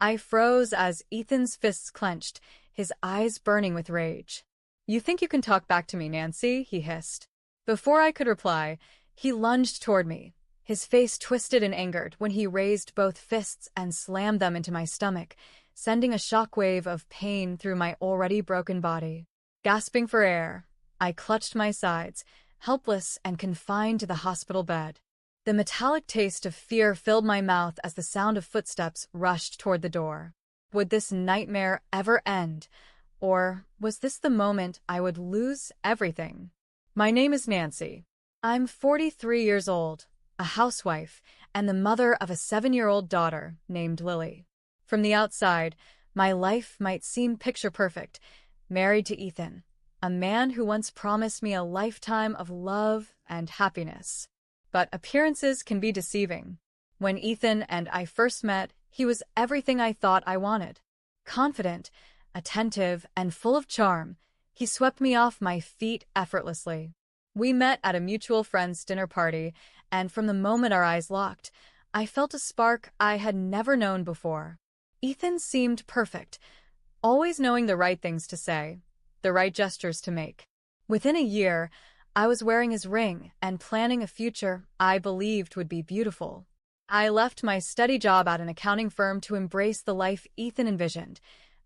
I froze as Ethan's fists clenched, his eyes burning with rage. "You think you can talk back to me, Nancy?" he hissed. Before I could reply, he lunged toward me, his face twisted and angered when he raised both fists and slammed them into my stomach, sending a shockwave of pain through my already broken body. Gasping for air, I clutched my sides, helpless and confined to the hospital bed. The metallic taste of fear filled my mouth as the sound of footsteps rushed toward the door. Would this nightmare ever end? Or was this the moment I would lose everything? My name is Nancy. I'm 43 years old, a housewife, and the mother of a 7-year-old daughter named Lily. From the outside, my life might seem picture-perfect, married to Ethan, a man who once promised me a lifetime of love and happiness. But appearances can be deceiving. When Ethan and I first met, he was everything I thought I wanted. Confident, attentive, and full of charm, he swept me off my feet effortlessly. We met at a mutual friend's dinner party, and from the moment our eyes locked, I felt a spark I had never known before. Ethan seemed perfect, always knowing the right things to say, the right gestures to make. Within a year, I was wearing his ring and planning a future I believed would be beautiful. I left my steady job at an accounting firm to embrace the life Ethan envisioned,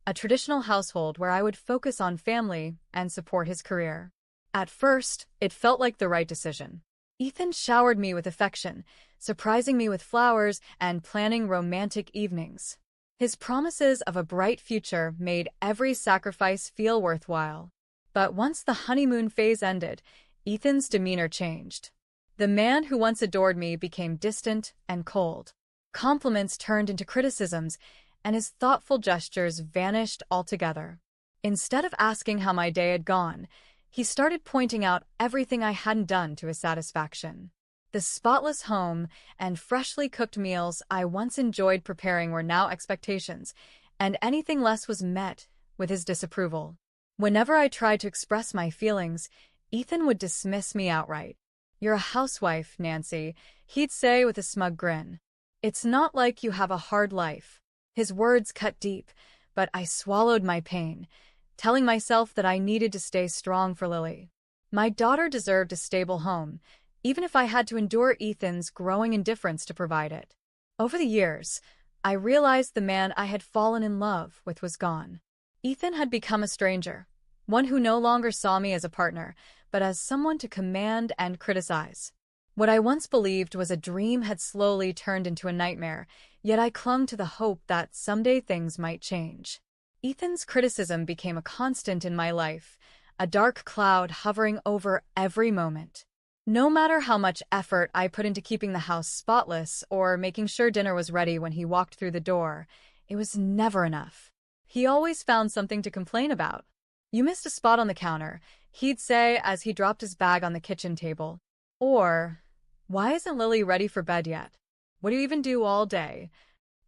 a traditional household where I would focus on family and support his career. At first, it felt like the right decision. Ethan showered me with affection, surprising me with flowers and planning romantic evenings. His promises of a bright future made every sacrifice feel worthwhile. But once the honeymoon phase ended, Ethan's demeanor changed. The man who once adored me became distant and cold. Compliments turned into criticisms, and his thoughtful gestures vanished altogether. Instead of asking how my day had gone, he started pointing out everything I hadn't done to his satisfaction. The spotless home and freshly cooked meals I once enjoyed preparing were now expectations, and anything less was met with his disapproval. Whenever I tried to express my feelings, Ethan would dismiss me outright. "You're a housewife, Nancy," he'd say with a smug grin. "It's not like you have a hard life." His words cut deep, but I swallowed my pain, telling myself that I needed to stay strong for Lily. My daughter deserved a stable home, even if I had to endure Ethan's growing indifference to provide it. Over the years, I realized the man I had fallen in love with was gone. Ethan had become a stranger, one who no longer saw me as a partner, but as someone to command and criticize. What I once believed was a dream had slowly turned into a nightmare, yet I clung to the hope that someday things might change. Ethan's criticism became a constant in my life, a dark cloud hovering over every moment. No matter how much effort I put into keeping the house spotless or making sure dinner was ready when he walked through the door, it was never enough. He always found something to complain about. "You missed a spot on the counter," he'd say as he dropped his bag on the kitchen table. Or, "Why isn't Lily ready for bed yet? What do you even do all day?"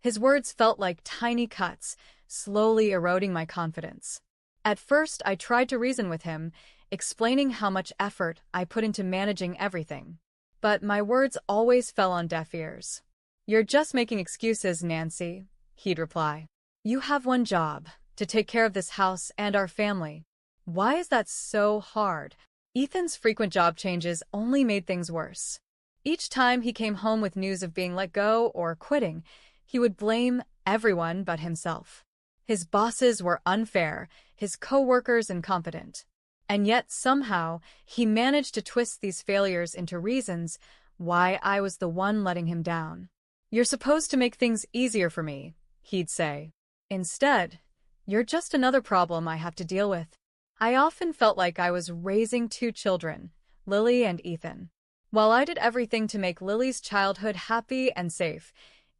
His words felt like tiny cuts, slowly eroding my confidence. At first, I tried to reason with him, explaining how much effort I put into managing everything. But my words always fell on deaf ears. "You're just making excuses, Nancy," he'd reply. "You have one job, to take care of this house and our family. Why is that so hard?" Ethan's frequent job changes only made things worse. Each time he came home with news of being let go or quitting, he would blame everyone but himself. His bosses were unfair, his co-workers incompetent. And yet, somehow, he managed to twist these failures into reasons why I was the one letting him down. "You're supposed to make things easier for me," he'd say. "Instead, you're just another problem I have to deal with." I often felt like I was raising two children, Lily and Ethan. While I did everything to make Lily's childhood happy and safe,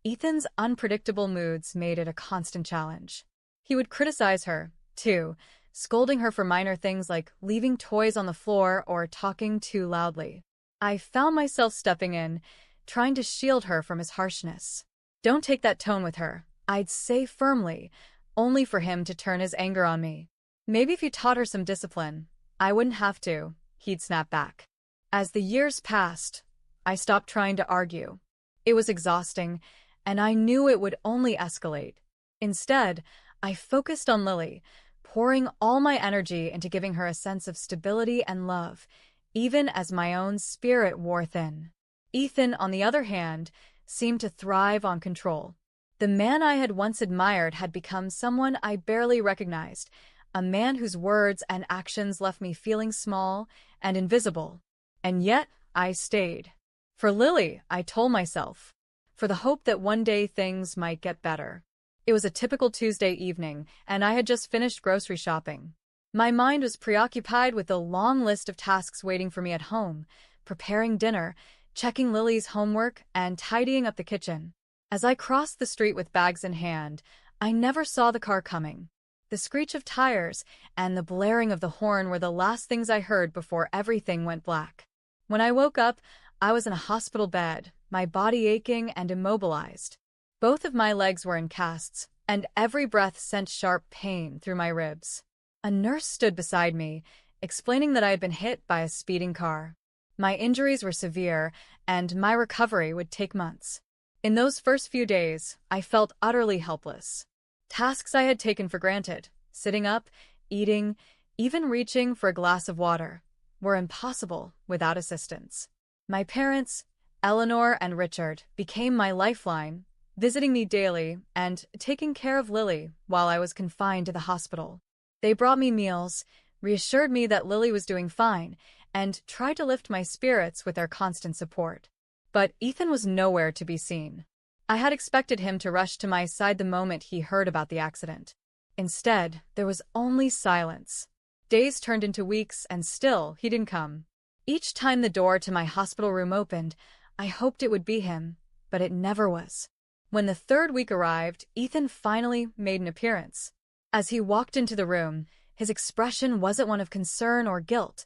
Ethan's unpredictable moods made it a constant challenge. He would criticize her, too, scolding her for minor things like leaving toys on the floor or talking too loudly. I found myself stepping in, trying to shield her from his harshness. "Don't take that tone with her," I'd say firmly, only for him to turn his anger on me. "Maybe if you taught her some discipline, I wouldn't have to," he'd snap back. As the years passed, I stopped trying to argue. It was exhausting, and I knew it would only escalate. Instead, I focused on Lily, pouring all my energy into giving her a sense of stability and love, even as my own spirit wore thin. Ethan, on the other hand, seemed to thrive on control. The man I had once admired had become someone I barely recognized, a man whose words and actions left me feeling small and invisible. And yet, I stayed. For Lily, I told myself. For the hope that one day things might get better. It was a typical Tuesday evening, and I had just finished grocery shopping. My mind was preoccupied with the long list of tasks waiting for me at home, preparing dinner, checking Lily's homework, and tidying up the kitchen. As I crossed the street with bags in hand, I never saw the car coming. The screech of tires and the blaring of the horn were the last things I heard before everything went black. When I woke up, I was in a hospital bed, my body aching and immobilized. Both of my legs were in casts, and every breath sent sharp pain through my ribs. A nurse stood beside me, explaining that I had been hit by a speeding car. My injuries were severe, and my recovery would take months. In those first few days, I felt utterly helpless. Tasks I had taken for granted, sitting up, eating, even reaching for a glass of water, were impossible without assistance. My parents, Eleanor and Richard, became my lifeline, visiting me daily and taking care of Lily while I was confined to the hospital. They brought me meals, reassured me that Lily was doing fine, and tried to lift my spirits with their constant support. But Ethan was nowhere to be seen. I had expected him to rush to my side the moment he heard about the accident. Instead, there was only silence. Days turned into weeks, and still he didn't come. Each time the door to my hospital room opened, I hoped it would be him, but it never was. When the third week arrived, Ethan finally made an appearance. As he walked into the room, his expression wasn't one of concern or guilt.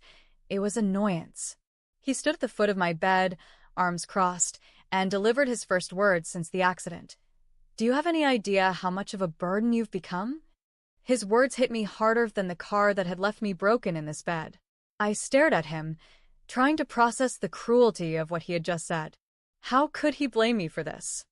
It was annoyance. He stood at the foot of my bed, arms crossed, and delivered his first words since the accident. "Do you have any idea how much of a burden you've become?" His words hit me harder than the car that had left me broken in this bed. I stared at him, trying to process the cruelty of what he had just said. How could he blame me for this?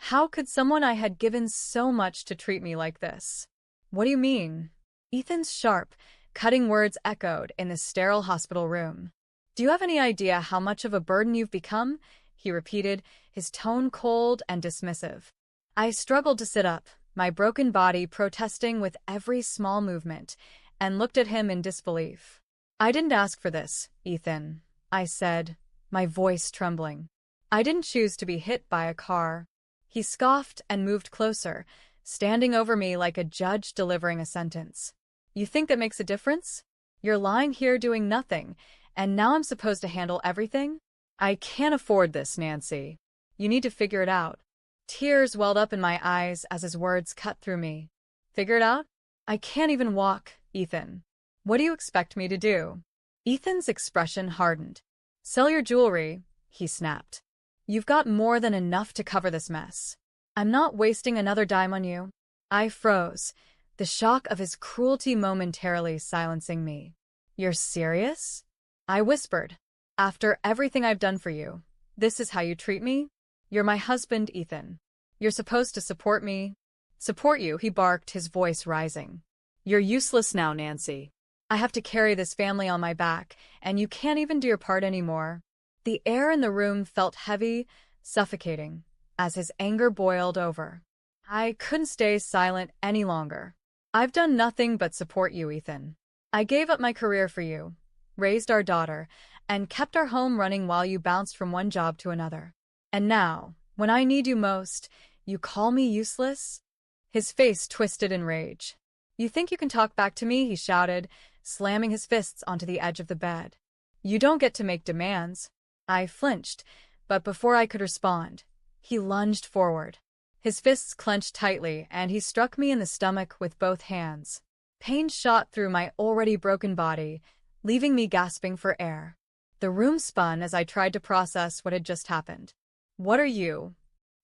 How could someone I had given so much to treat me like this? "What do you mean?" Ethan's sharp, cutting words echoed in the sterile hospital room. "Do you have any idea how much of a burden you've become?" he repeated, his tone cold and dismissive. I struggled to sit up, my broken body protesting with every small movement, and looked at him in disbelief. "I didn't ask for this, Ethan," I said, my voice trembling. "I didn't choose to be hit by a car." He scoffed and moved closer, standing over me like a judge delivering a sentence. "You think that makes a difference? You're lying here doing nothing, and now I'm supposed to handle everything? I can't afford this, Nancy. You need to figure it out." Tears welled up in my eyes as his words cut through me. "Figure it out? I can't even walk, Ethan. What do you expect me to do?" Ethan's expression hardened. "Sell your jewelry," he snapped. "You've got more than enough to cover this mess. I'm not wasting another dime on you." I froze, the shock of his cruelty momentarily silencing me. "You're serious?" I whispered. "After everything I've done for you, this is how you treat me? You're my husband, Ethan. You're supposed to support me." "Support you," he barked, his voice rising. "You're useless now, Nancy. I have to carry this family on my back, and you can't even do your part anymore." The air in the room felt heavy, suffocating, as his anger boiled over. I couldn't stay silent any longer. "I've done nothing but support you, Ethan. I gave up my career for you, raised our daughter, and kept our home running while you bounced from one job to another. And now, when I need you most, you call me useless?" His face twisted in rage. "You think you can talk back to me?" he shouted, slamming his fists onto the edge of the bed. "You don't get to make demands." I flinched, but before I could respond, he lunged forward. His fists clenched tightly, and he struck me in the stomach with both hands. Pain shot through my already broken body, leaving me gasping for air. The room spun as I tried to process what had just happened. "What are you?"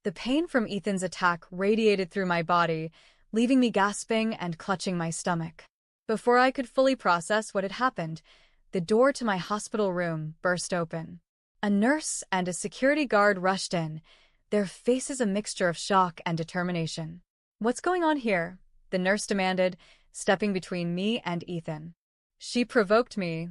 The pain from Ethan's attack radiated through my body, leaving me gasping and clutching my stomach. Before I could fully process what had happened, the door to my hospital room burst open. A nurse and a security guard rushed in, their faces a mixture of shock and determination. "What's going on here?" the nurse demanded, stepping between me and Ethan. "She provoked me,"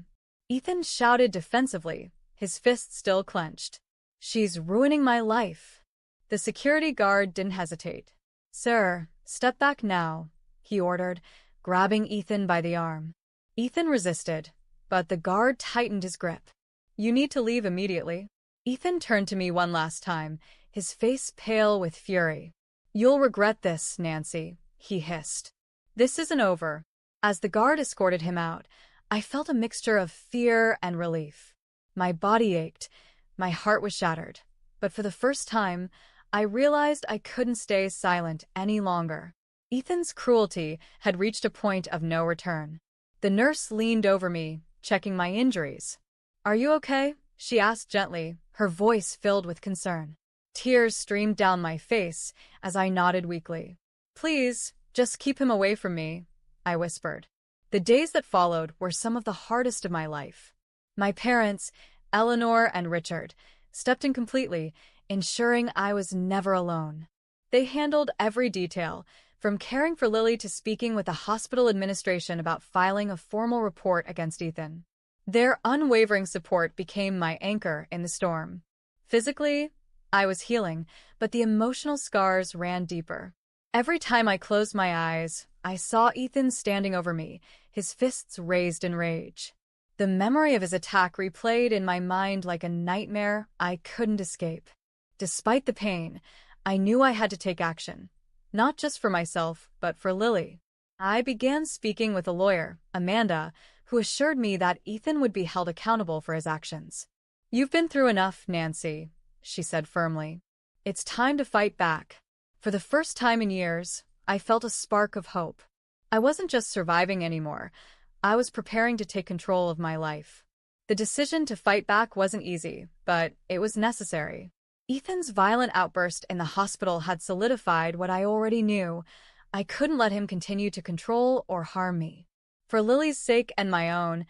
Ethan shouted defensively, his fists still clenched. "She's ruining my life." The security guard didn't hesitate. "Sir, step back now," he ordered, grabbing Ethan by the arm. Ethan resisted, but the guard tightened his grip. "You need to leave immediately." Ethan turned to me one last time, his face pale with fury. "You'll regret this, Nancy," he hissed. "This isn't over." As the guard escorted him out, I felt a mixture of fear and relief. My body ached, my heart was shattered, but for the first time, I realized I couldn't stay silent any longer. Ethan's cruelty had reached a point of no return. The nurse leaned over me, checking my injuries. "Are you okay?" she asked gently, her voice filled with concern. Tears streamed down my face as I nodded weakly. "Please, just keep him away from me," I whispered. The days that followed were some of the hardest of my life. My parents, Eleanor and Richard, stepped in completely, ensuring I was never alone. They handled every detail, from caring for Lily to speaking with the hospital administration about filing a formal report against Ethan. Their unwavering support became my anchor in the storm. Physically, I was healing, but the emotional scars ran deeper. Every time I closed my eyes, I saw Ethan standing over me, his fists raised in rage. The memory of his attack replayed in my mind like a nightmare I couldn't escape. Despite the pain, I knew I had to take action, not just for myself, but for Lily. I began speaking with a lawyer, Amanda, who assured me that Ethan would be held accountable for his actions. "You've been through enough, Nancy," she said firmly. "It's time to fight back." For the first time in years, I felt a spark of hope. I wasn't just surviving anymore. I was preparing to take control of my life. The decision to fight back wasn't easy, but it was necessary. Ethan's violent outburst in the hospital had solidified what I already knew. I couldn't let him continue to control or harm me. For Lily's sake and my own,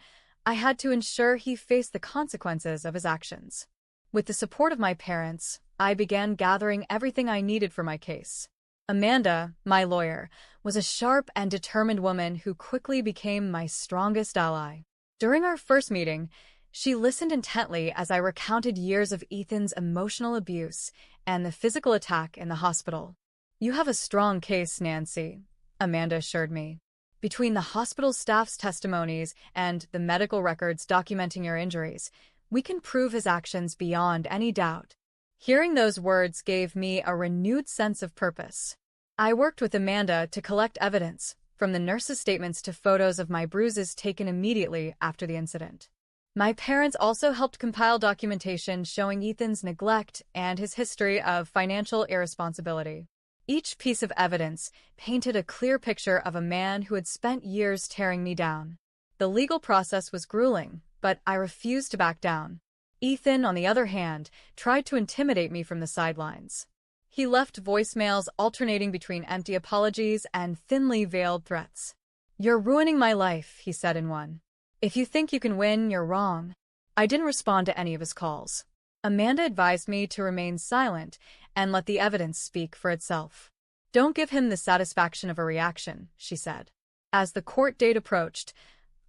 I had to ensure he faced the consequences of his actions. With the support of my parents, I began gathering everything I needed for my case. Amanda, my lawyer, was a sharp and determined woman who quickly became my strongest ally. During our first meeting, she listened intently as I recounted years of Ethan's emotional abuse and the physical attack in the hospital. "You have a strong case, Nancy," Amanda assured me. "Between the hospital staff's testimonies and the medical records documenting your injuries, we can prove his actions beyond any doubt." Hearing those words gave me a renewed sense of purpose. I worked with Amanda to collect evidence, from the nurse's statements to photos of my bruises taken immediately after the incident. My parents also helped compile documentation showing Ethan's neglect and his history of financial irresponsibility. Each piece of evidence painted a clear picture of a man who had spent years tearing me down. The legal process was grueling, but I refused to back down. Ethan, on the other hand, tried to intimidate me from the sidelines. He left voicemails alternating between empty apologies and thinly veiled threats. "You're ruining my life," he said in one. "If you think you can win, you're wrong." I didn't respond to any of his calls. Amanda advised me to remain silent and let the evidence speak for itself. "Don't give him the satisfaction of a reaction," she said. As the court date approached,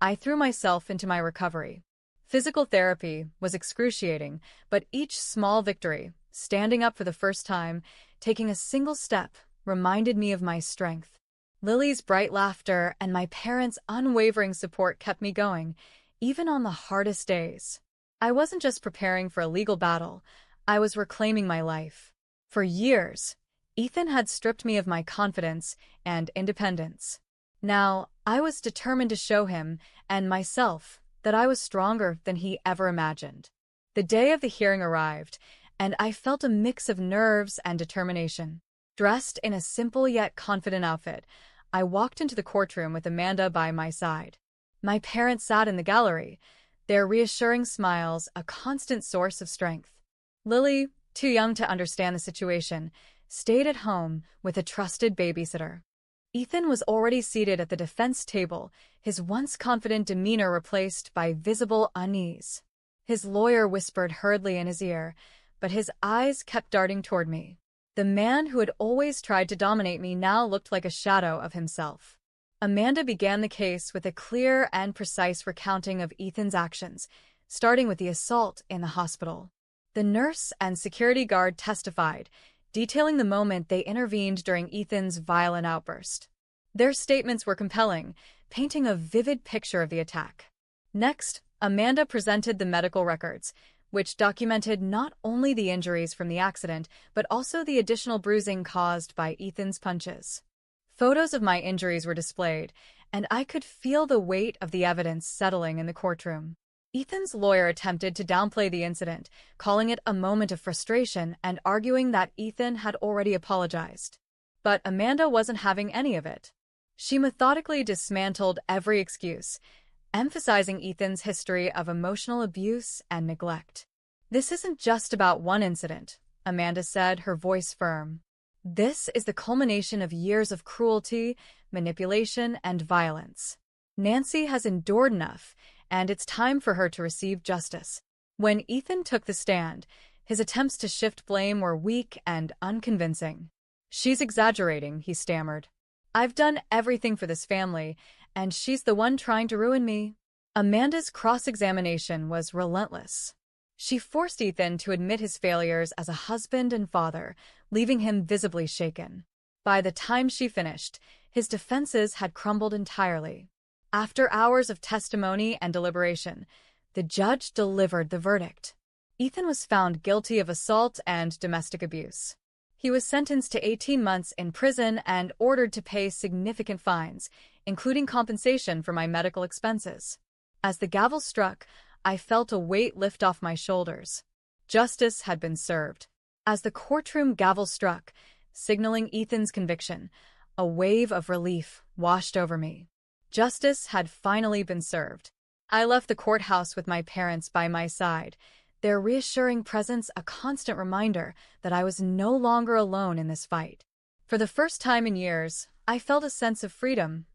I threw myself into my recovery. Physical therapy was excruciating, but each small victory, standing up for the first time, taking a single step, reminded me of my strength. Lily's bright laughter and my parents' unwavering support kept me going, even on the hardest days. I wasn't just preparing for a legal battle, I was reclaiming my life. For years, Ethan had stripped me of my confidence and independence. Now, I was determined to show him, and myself, that I was stronger than he ever imagined. The day of the hearing arrived, and I felt a mix of nerves and determination. Dressed in a simple yet confident outfit, I walked into the courtroom with Amanda by my side. My parents sat in the gallery, their reassuring smiles a constant source of strength. Lily, too young to understand the situation, stayed at home with a trusted babysitter. Ethan was already seated at the defense table, his once confident demeanor replaced by visible unease. His lawyer whispered hurriedly in his ear, but his eyes kept darting toward me. The man who had always tried to dominate me now looked like a shadow of himself. Amanda began the case with a clear and precise recounting of Ethan's actions, starting with the assault in the hospital. The nurse and security guard testified, detailing the moment they intervened during Ethan's violent outburst. Their statements were compelling, painting a vivid picture of the attack. Next, Amanda presented the medical records, which documented not only the injuries from the accident, but also the additional bruising caused by Ethan's punches. Photos of my injuries were displayed, and I could feel the weight of the evidence settling in the courtroom. Ethan's lawyer attempted to downplay the incident, calling it a moment of frustration and arguing that Ethan had already apologized. But Amanda wasn't having any of it. She methodically dismantled every excuse, emphasizing Ethan's history of emotional abuse and neglect. "This isn't just about one incident," Amanda said, her voice firm. "This is the culmination of years of cruelty, manipulation, and violence. Nancy has endured enough, and it's time for her to receive justice." When Ethan took the stand, his attempts to shift blame were weak and unconvincing. "She's exaggerating," he stammered. "I've done everything for this family, and she's the one trying to ruin me." Amanda's cross-examination was relentless. She forced Ethan to admit his failures as a husband and father, leaving him visibly shaken. By the time she finished, his defenses had crumbled entirely. After hours of testimony and deliberation, the judge delivered the verdict. Ethan was found guilty of assault and domestic abuse. He was sentenced to 18 months in prison and ordered to pay significant fines, including compensation for my medical expenses. As the gavel struck, I felt a weight lift off my shoulders. Justice had been served. As the courtroom gavel struck, signaling Ethan's conviction, a wave of relief washed over me. Justice had finally been served. I left the courthouse with my parents by my side, their reassuring presence a constant reminder that I was no longer alone in this fight. For the first time in years, I felt a sense of freedom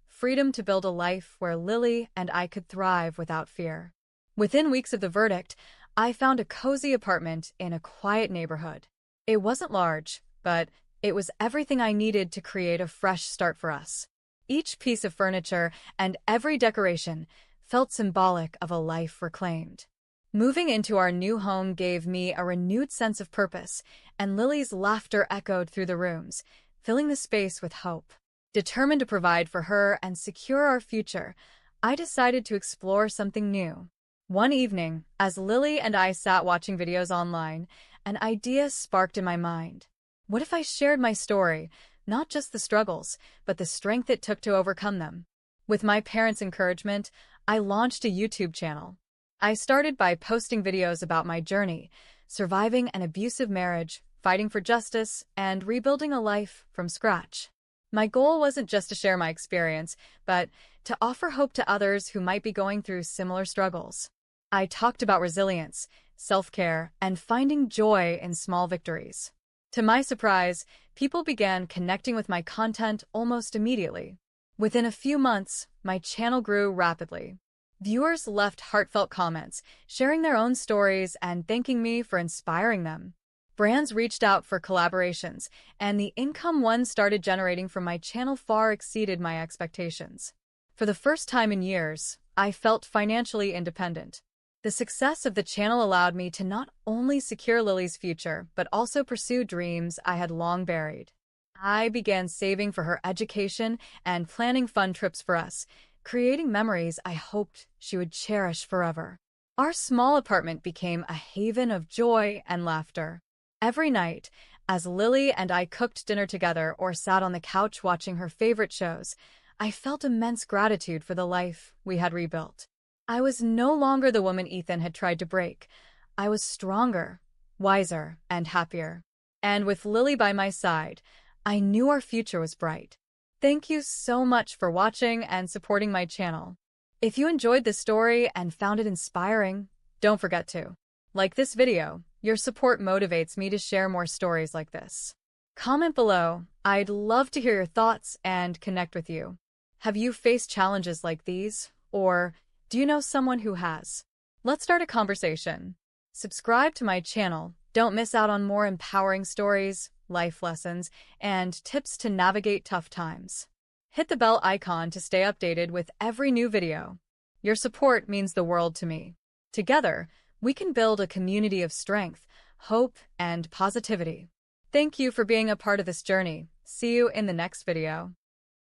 to build a life where Lily and I could thrive without fear. Within weeks of the verdict, I found a cozy apartment in a quiet neighborhood. It wasn't large, but it was everything I needed to create a fresh start for us. Each piece of furniture and every decoration felt symbolic of a life reclaimed. Moving into our new home gave me a renewed sense of purpose, and Lily's laughter echoed through the rooms, filling the space with hope. Determined to provide for her and secure our future, I decided to explore something new. One evening, as Lily and I sat watching videos online, an idea sparked in my mind. What if I shared my story, not just the struggles, but the strength it took to overcome them? With my parents' encouragement, I launched a YouTube channel. I started by posting videos about my journey, surviving an abusive marriage, fighting for justice, and rebuilding a life from scratch. My goal wasn't just to share my experience, but to offer hope to others who might be going through similar struggles. I talked about resilience, self-care, and finding joy in small victories. To my surprise, people began connecting with my content almost immediately. Within a few months, my channel grew rapidly. Viewers left heartfelt comments, sharing their own stories and thanking me for inspiring them. Brands reached out for collaborations, and the income one started generating from my channel far exceeded my expectations. For the first time in years, I felt financially independent. The success of the channel allowed me to not only secure Lily's future, but also pursue dreams I had long buried. I began saving for her education and planning fun trips for us, creating memories I hoped she would cherish forever. Our small apartment became a haven of joy and laughter. Every night, as Lily and I cooked dinner together or sat on the couch watching her favorite shows, I felt immense gratitude for the life we had rebuilt. I was no longer the woman Ethan had tried to break. I was stronger, wiser, and happier. And with Lily by my side, I knew our future was bright. Thank you so much for watching and supporting my channel. If you enjoyed this story and found it inspiring, don't forget to like this video. Your support motivates me to share more stories like this. Comment below. I'd love to hear your thoughts and connect with you. Have you faced challenges like these? Or do you know someone who has? Let's start a conversation. Subscribe to my channel. Don't miss out on more empowering stories. life lessons, and tips to navigate tough times. Hit the bell icon to stay updated with every new video. Your support means the world to me. Together, we can build a community of strength, hope, and positivity. Thank you for being a part of this journey. See you in the next video.